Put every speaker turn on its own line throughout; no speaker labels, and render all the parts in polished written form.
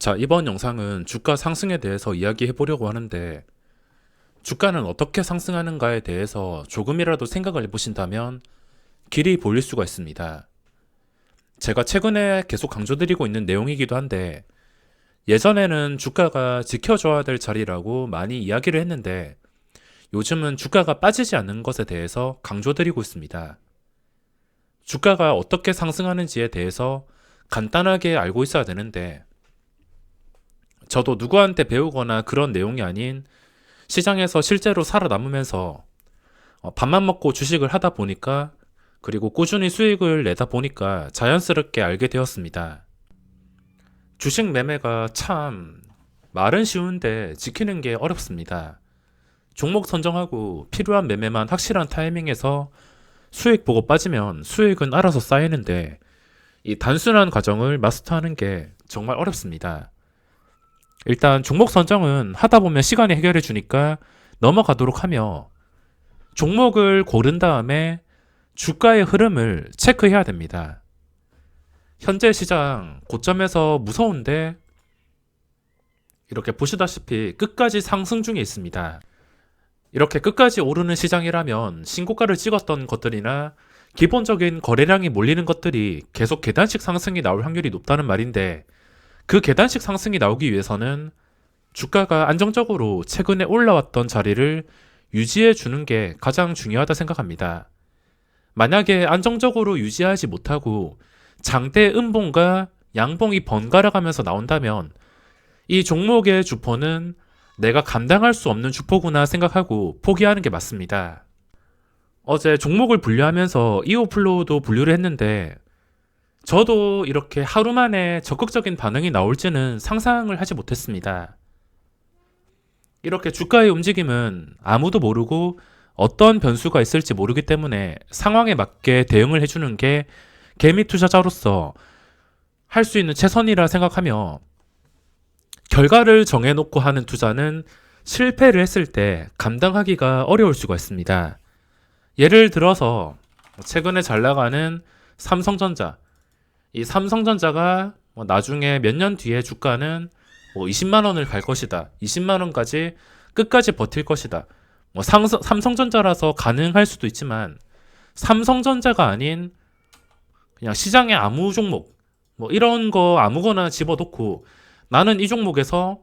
자, 이번 영상은 주가 상승에 대해서 이야기해 보려고 하는데, 주가는 어떻게 상승하는가에 대해서 조금이라도 생각을 해보신다면 길이 보일 수가 있습니다. 제가 최근에 계속 강조드리고 있는 내용이기도 한데, 예전에는 주가가 지켜줘야 될 자리라고 많이 이야기를 했는데, 요즘은 주가가 빠지지 않는 것에 대해서 강조드리고 있습니다. 주가가 어떻게 상승하는지에 대해서 간단하게 알고 있어야 되는데, 저도 누구한테 배우거나 그런 내용이 아닌 시장에서 실제로 살아남으면서 밥만 먹고 주식을 하다 보니까, 그리고 꾸준히 수익을 내다 보니까 자연스럽게 알게 되었습니다. 주식 매매가 참 말은 쉬운데 지키는 게 어렵습니다. 종목 선정하고 필요한 매매만 확실한 타이밍에서 수익 보고 빠지면 수익은 알아서 쌓이는데, 이 단순한 과정을 마스터하는 게 정말 어렵습니다. 일단 종목 선정은 하다 보면 시간이 해결해 주니까 넘어가도록 하며, 종목을 고른 다음에 주가의 흐름을 체크해야 됩니다. 현재 시장 고점에서 무서운데, 이렇게 보시다시피 끝까지 상승 중에 있습니다. 이렇게 끝까지 오르는 시장이라면 신고가를 찍었던 것들이나 기본적인 거래량이 몰리는 것들이 계속 계단식 상승이 나올 확률이 높다는 말인데, 그 계단식 상승이 나오기 위해서는 주가가 안정적으로 최근에 올라왔던 자리를 유지해 주는 게 가장 중요하다 생각합니다. 만약에 안정적으로 유지하지 못하고 장대 음봉과 양봉이 번갈아 가면서 나온다면, 이 종목의 주포는 내가 감당할 수 없는 주포구나 생각하고 포기하는 게 맞습니다. 어제 종목을 분류하면서 이오플로우도 분류를 했는데, 저도 이렇게 하루 만에 적극적인 반응이 나올지는 상상을 하지 못했습니다. 이렇게 주가의 움직임은 아무도 모르고 어떤 변수가 있을지 모르기 때문에 상황에 맞게 대응을 해주는 게 개미 투자자로서 할 수 있는 최선이라 생각하며, 결과를 정해놓고 하는 투자는 실패를 했을 때 감당하기가 어려울 수가 있습니다. 예를 들어서 최근에 잘 나가는 삼성전자, 이 삼성전자가 나중에 몇 년 뒤에 주가는 20만 원을 갈 것이다, 20만 원까지 끝까지 버틸 것이다, 삼성전자라서 가능할 수도 있지만, 삼성전자가 아닌 그냥 시장의 아무 종목, 이런 거 아무거나 집어넣고 나는 이 종목에서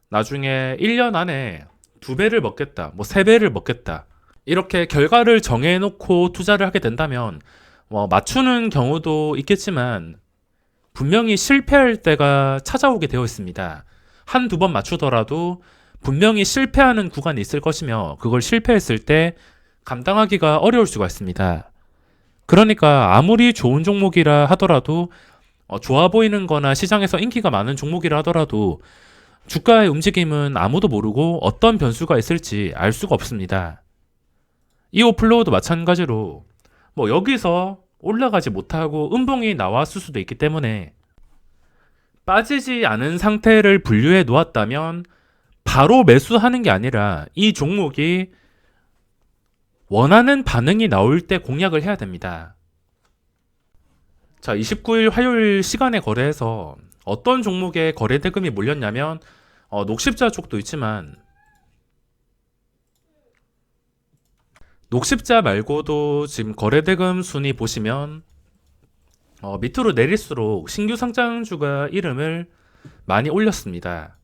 나중에 1년 안에 2배를 먹겠다, 3배를 먹겠다, 이렇게 결과를 정해놓고 투자를 하게 된다면 맞추는 경우도 있겠지만 분명히 실패할 때가 찾아오게 되어 있습니다. 한두 번 맞추더라도 분명히 실패하는 구간이 있을 것이며, 그걸 실패했을 때 감당하기가 어려울 수가 있습니다. 그러니까 아무리 좋은 종목이라 하더라도, 좋아 보이는 거나 시장에서 인기가 많은 종목이라 하더라도 주가의 움직임은 아무도 모르고 어떤 변수가 있을지 알 수가 없습니다. 이오플로우도 마찬가지로 여기서 올라가지 못하고 음봉이 나왔을 수도 있기 때문에, 빠지지 않은 상태를 분류해 놓았다면 바로 매수하는 게 아니라 이 종목이 원하는 반응이 나올 때 공략을 해야 됩니다. 자, 29일 화요일 시간에 거래해서 어떤 종목에 거래 대금이 몰렸냐면, 녹십자 쪽도 있지만 녹십자 말고도 지금 거래대금 순위 보시면 밑으로 내릴수록 신규 상장주가 이름을 많이 올렸습니다.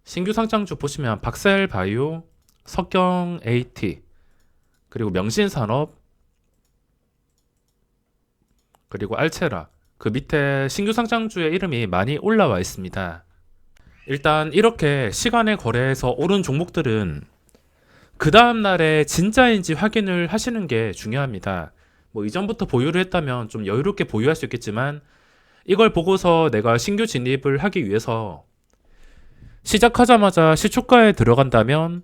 신규 상장주 보시면 박셀바이오, 석경 AT, 그리고 명신산업, 그리고 알체라, 그 밑에 신규 상장주의 이름이 많이 올라와 있습니다. 일단 이렇게 시간에 거래해서 오른 종목들은 그 다음날에 진짜인지 확인을 하시는 게 중요합니다. 이전부터 보유를 했다면 좀 여유롭게 보유할 수 있겠지만, 이걸 보고서 내가 신규 진입을 하기 위해서 시작하자마자 시초가에 들어간다면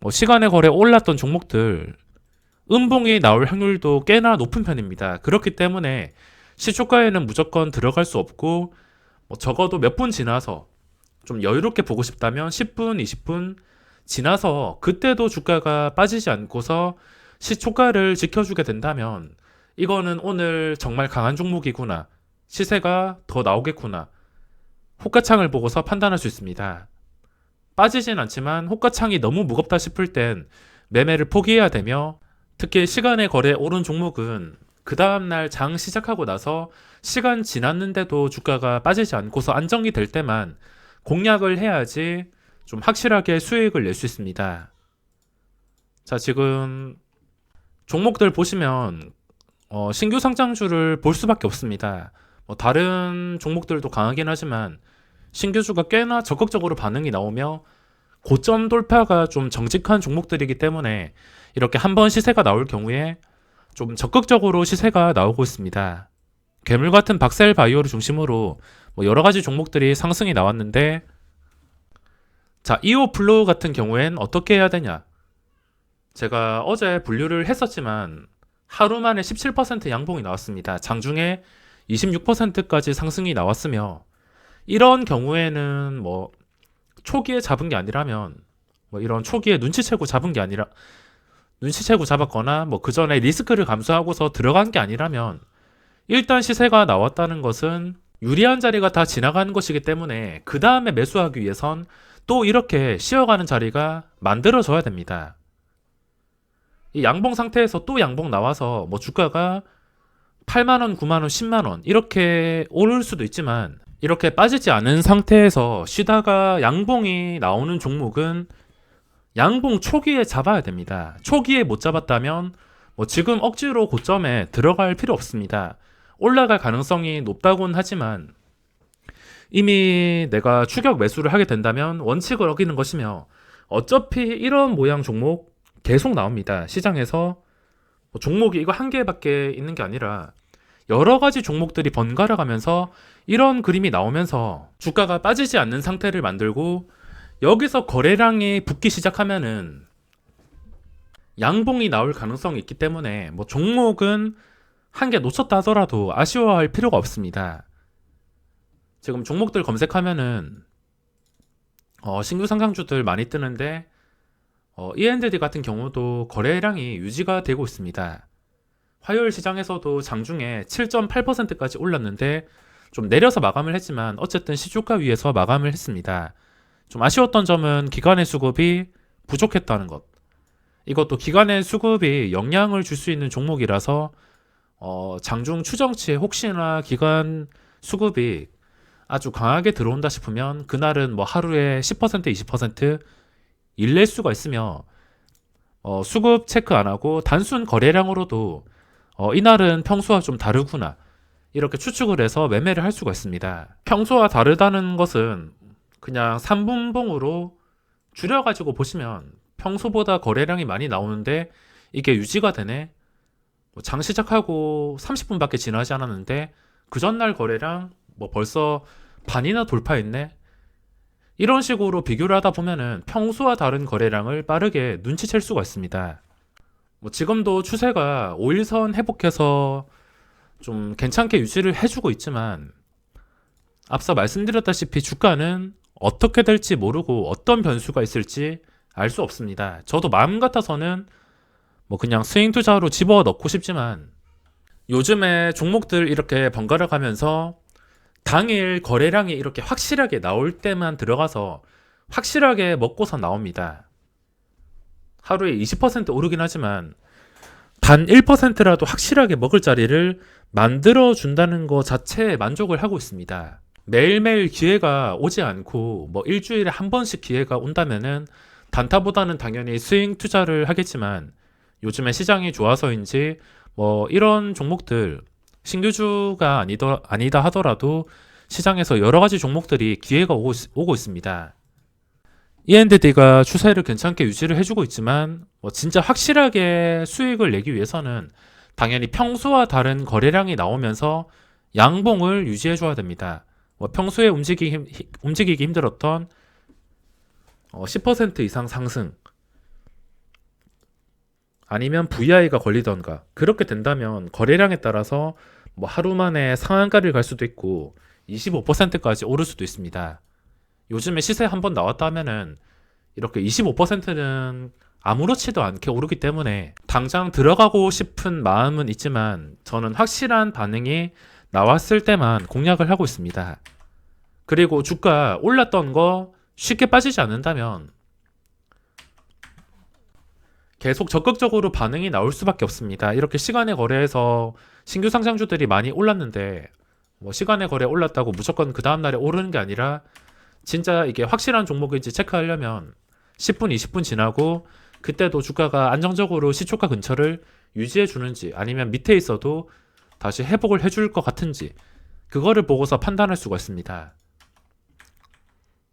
시간에 거래 올랐던 종목들 음봉이 나올 확률도 꽤나 높은 편입니다. 그렇기 때문에 시초가에는 무조건 들어갈 수 없고, 적어도 몇 분 지나서 좀 여유롭게 보고 싶다면 10분, 20분 지나서 그때도 주가가 빠지지 않고서 시초가를 지켜주게 된다면, 이거는 오늘 정말 강한 종목이구나, 시세가 더 나오겠구나. 호가창을 보고서 판단할 수 있습니다. 빠지진 않지만 호가창이 너무 무겁다 싶을 땐 매매를 포기해야 되며, 특히 시간의 거래에 오른 종목은 그 다음날 장 시작하고 나서 시간 지났는데도 주가가 빠지지 않고서 안정이 될 때만 공략을 해야지 좀 확실하게 수익을 낼 수 있습니다. 자, 지금 종목들 보시면 신규 상장주를 볼 수밖에 없습니다. 다른 종목들도 강하긴 하지만 신규주가 꽤나 적극적으로 반응이 나오며 고점 돌파가 좀 정직한 종목들이기 때문에 이렇게 한번 시세가 나올 경우에 좀 적극적으로 시세가 나오고 있습니다. 괴물 같은 박셀 바이오를 중심으로 여러 가지 종목들이 상승이 나왔는데, 자, 이오플로우 같은 경우엔 어떻게 해야 되냐? 제가 어제 분류를 했었지만 하루 만에 17% 양봉이 나왔습니다. 장중에 26%까지 상승이 나왔으며, 이런 경우에는 초기에 잡은 게 아니라면 이런 초기에 눈치채고 잡은 게 아니라 눈치채고 잡았거나 그 전에 리스크를 감수하고서 들어간 게 아니라면 일단 시세가 나왔다는 것은 유리한 자리가 다 지나가는 것이기 때문에 그 다음에 매수하기 위해선 또 이렇게 쉬어가는 자리가 만들어져야 됩니다. 이 양봉 상태에서 또 양봉 나와서 주가가 8만원, 9만원, 10만원 이렇게 오를 수도 있지만, 이렇게 빠지지 않은 상태에서 쉬다가 양봉이 나오는 종목은 양봉 초기에 잡아야 됩니다. 초기에 못 잡았다면 지금 억지로 고점에 들어갈 필요 없습니다. 올라갈 가능성이 높다고는 하지만 이미 내가 추격 매수를 하게 된다면 원칙을 어기는 것이며, 어차피 이런 모양 종목 계속 나옵니다. 시장에서 종목이 이거 한 개밖에 있는 게 아니라 여러 가지 종목들이 번갈아 가면서 이런 그림이 나오면서 주가가 빠지지 않는 상태를 만들고, 여기서 거래량이 붙기 시작하면은 양봉이 나올 가능성이 있기 때문에 종목은 한 개 놓쳤다 하더라도 아쉬워할 필요가 없습니다. 지금 종목들 검색하면은 신규 상장주들 많이 뜨는데 E&D 같은 경우도 거래량이 유지가 되고 있습니다. 화요일 시장에서도 장중에 7.8%까지 올랐는데 좀 내려서 마감을 했지만 어쨌든 시주가 위에서 마감을 했습니다. 좀 아쉬웠던 점은 기관의 수급이 부족했다는 것. 이것도 기관의 수급이 영향을 줄 수 있는 종목이라서 장중 추정치에 혹시나 기관 수급이 아주 강하게 들어온다 싶으면 그날은 하루에 10%, 20% 일낼 수가 있으며, 수급 체크 안 하고 단순 거래량으로도 이날은 평소와 좀 다르구나 이렇게 추측을 해서 매매를 할 수가 있습니다. 평소와 다르다는 것은 그냥 3분봉으로 줄여가지고 보시면 평소보다 거래량이 많이 나오는데 이게 유지가 되네. 장 시작하고 30분밖에 지나지 않았는데 그 전날 거래량 벌써 반이나 돌파했네. 이런 식으로 비교를 하다 보면은 평소와 다른 거래량을 빠르게 눈치챌 수가 있습니다. 지금도 추세가 5일선 회복해서 좀 괜찮게 유지를 해주고 있지만, 앞서 말씀드렸다시피 주가는 어떻게 될지 모르고 어떤 변수가 있을지 알 수 없습니다. 저도 마음 같아서는 그냥 스윙 투자로 집어넣고 싶지만, 요즘에 종목들 이렇게 번갈아 가면서 당일 거래량이 이렇게 확실하게 나올 때만 들어가서 확실하게 먹고서 나옵니다. 하루에 20% 오르긴 하지만 단 1%라도 확실하게 먹을 자리를 만들어 준다는 것 자체에 만족을 하고 있습니다. 매일매일 기회가 오지 않고 일주일에 한 번씩 기회가 온다면은 단타보다는 당연히 스윙 투자를 하겠지만, 요즘에 시장이 좋아서인지 이런 종목들 신규주가 아니다 하더라도 시장에서 여러 가지 종목들이 기회가 오고 있습니다. E&D가 추세를 괜찮게 유지를 해주고 있지만 진짜 확실하게 수익을 내기 위해서는 당연히 평소와 다른 거래량이 나오면서 양봉을 유지해줘야 됩니다. 평소에 움직이기 힘들었던 10% 이상 상승, 아니면 VI가 걸리던가, 그렇게 된다면 거래량에 따라서 하루 만에 상한가를 갈 수도 있고 25%까지 오를 수도 있습니다. 요즘에 시세 한번 나왔다 하면은 이렇게 25%는 아무렇지도 않게 오르기 때문에 당장 들어가고 싶은 마음은 있지만 저는 확실한 반응이 나왔을 때만 공략을 하고 있습니다. 그리고 주가 올랐던 거 쉽게 빠지지 않는다면 계속 적극적으로 반응이 나올 수밖에 없습니다. 이렇게 시간의 거래에서 신규 상장주들이 많이 올랐는데 뭐 시간의 거래 올랐다고 무조건 그 다음날에 오르는 게 아니라 진짜 이게 확실한 종목인지 체크하려면 10분, 20분 지나고 그때도 주가가 안정적으로 시초가 근처를 유지해 주는지 아니면 밑에 있어도 다시 회복을 해줄 것 같은지 그거를 보고서 판단할 수가 있습니다.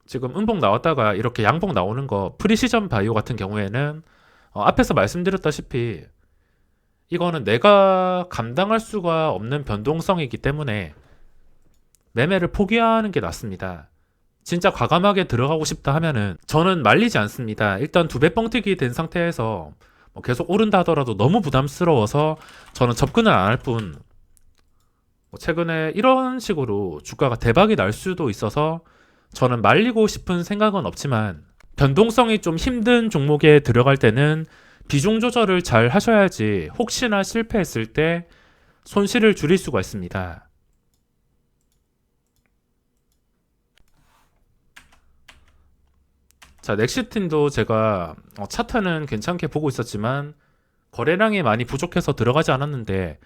지금 음봉 나왔다가 이렇게 양봉 나오는 거 프리시전 바이오 같은 경우에는 앞에서 말씀드렸다시피 이거는 내가 감당할 수가 없는 변동성이기 때문에 매매를 포기하는 게 낫습니다. 진짜 과감하게 들어가고 싶다 하면은 저는 말리지 않습니다. 일단 두 배 뻥튀기 된 상태에서 뭐 계속 오른다 하더라도 너무 부담스러워서 저는 접근을 안 할 뿐, 최근에 이런 식으로 주가가 대박이 날 수도 있어서 저는 말리고 싶은 생각은 없지만 변동성이 좀 힘든 종목에 들어갈 때는 비중 조절을 잘 하셔야지 혹시나 실패했을 때 손실을 줄일 수가 있습니다. 자, 넥시틴도 제가 차트는 괜찮게 보고 있었지만 거래량이 많이 부족해서 들어가지 않았는데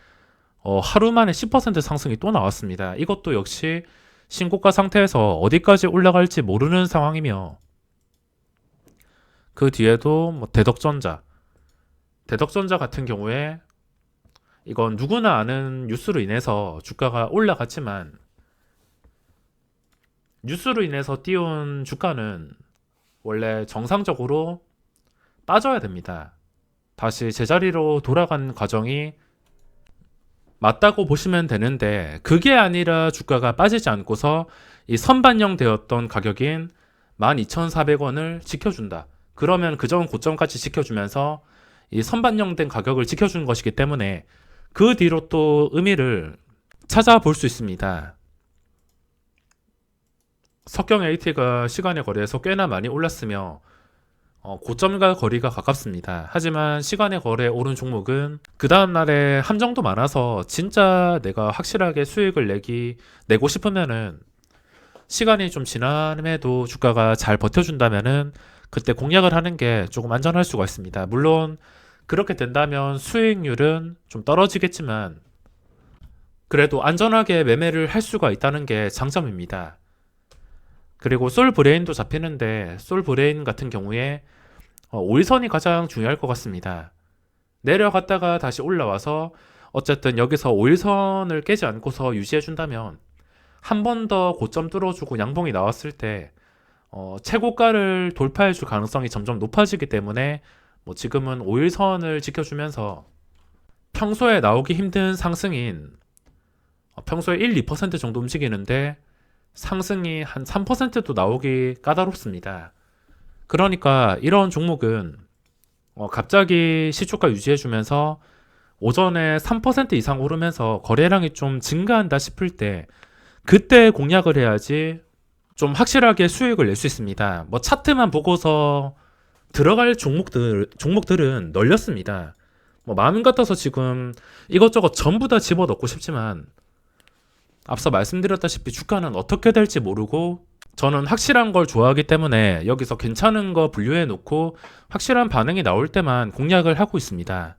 하루 만에 10% 상승이 또 나왔습니다. 이것도 역시 신고가 상태에서 어디까지 올라갈지 모르는 상황이며 그 뒤에도 뭐 대덕전자 같은 경우에 이건 누구나 아는 뉴스로 인해서 주가가 올라갔지만 뉴스로 인해서 띄운 주가는 원래 정상적으로 빠져야 됩니다. 다시 제자리로 돌아간 과정이 맞다고 보시면 되는데 그게 아니라 주가가 빠지지 않고서 이 선반영 되었던 가격인 12,400원을 지켜준다. 그러면 그전 고점까지 지켜주면서 이 선반영된 가격을 지켜주는 것이기 때문에 그 뒤로 또 의미를 찾아볼 수 있습니다. 석경 AT가 시간의 거래에서 꽤나 많이 올랐으며 고점과 거리가 가깝습니다. 하지만 시간의 거래에 오른 종목은 그 다음날에 함정도 많아서 진짜 내가 확실하게 수익을 내고 싶으면은 시간이 좀 지남에도 주가가 잘 버텨준다면은 그때 공략을 하는 게 조금 안전할 수가 있습니다. 물론 그렇게 된다면 수익률은 좀 떨어지겠지만 그래도 안전하게 매매를 할 수가 있다는 게 장점입니다. 그리고 솔브레인도 잡히는데 솔브레인 같은 경우에 5일선이 가장 중요할 것 같습니다. 내려갔다가 다시 올라와서 어쨌든 여기서 5일선을 깨지 않고서 유지해준다면 한 번 더 고점 뚫어주고 양봉이 나왔을 때 최고가를 돌파해줄 가능성이 점점 높아지기 때문에 뭐 지금은 5일선을 지켜주면서 평소에 나오기 힘든 상승인 평소에 1, 2% 정도 움직이는데 상승이 한 3%도 나오기 까다롭습니다. 그러니까 이런 종목은 갑자기 시초가 유지해주면서 오전에 3% 이상 오르면서 거래량이 좀 증가한다 싶을 때 그때 공략을 해야지 좀 확실하게 수익을 낼 수 있습니다. 뭐 차트만 보고서 들어갈 종목들은 널렸습니다. 뭐 마음 같아서 지금 이것저것 전부 다 집어넣고 싶지만 앞서 말씀드렸다시피 주가는 어떻게 될지 모르고 저는 확실한 걸 좋아하기 때문에 여기서 괜찮은 거 분류해 놓고 확실한 반응이 나올 때만 공략을 하고 있습니다.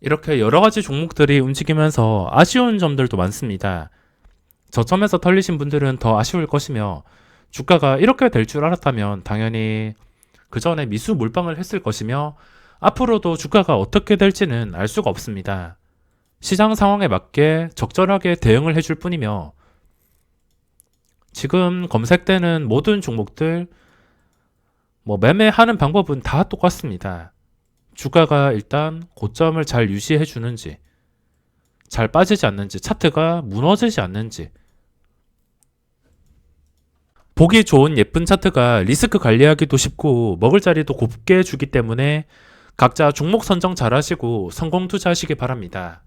이렇게 여러 가지 종목들이 움직이면서 아쉬운 점들도 많습니다. 저점에서 털리신 분들은 더 아쉬울 것이며 주가가 이렇게 될 줄 알았다면 당연히 그 전에 미수 몰빵을 했을 것이며 앞으로도 주가가 어떻게 될지는 알 수가 없습니다. 시장 상황에 맞게 적절하게 대응을 해줄 뿐이며 지금 검색되는 모든 종목들 뭐 매매하는 방법은 다 똑같습니다. 주가가 일단 고점을 잘 유지해 주는지 잘 빠지지 않는지 차트가 무너지지 않는지 보기 좋은 예쁜 차트가 리스크 관리하기도 쉽고 먹을 자리도 곱게 주기 때문에 각자 종목 선정 잘 하시고 성공 투자하시기 바랍니다.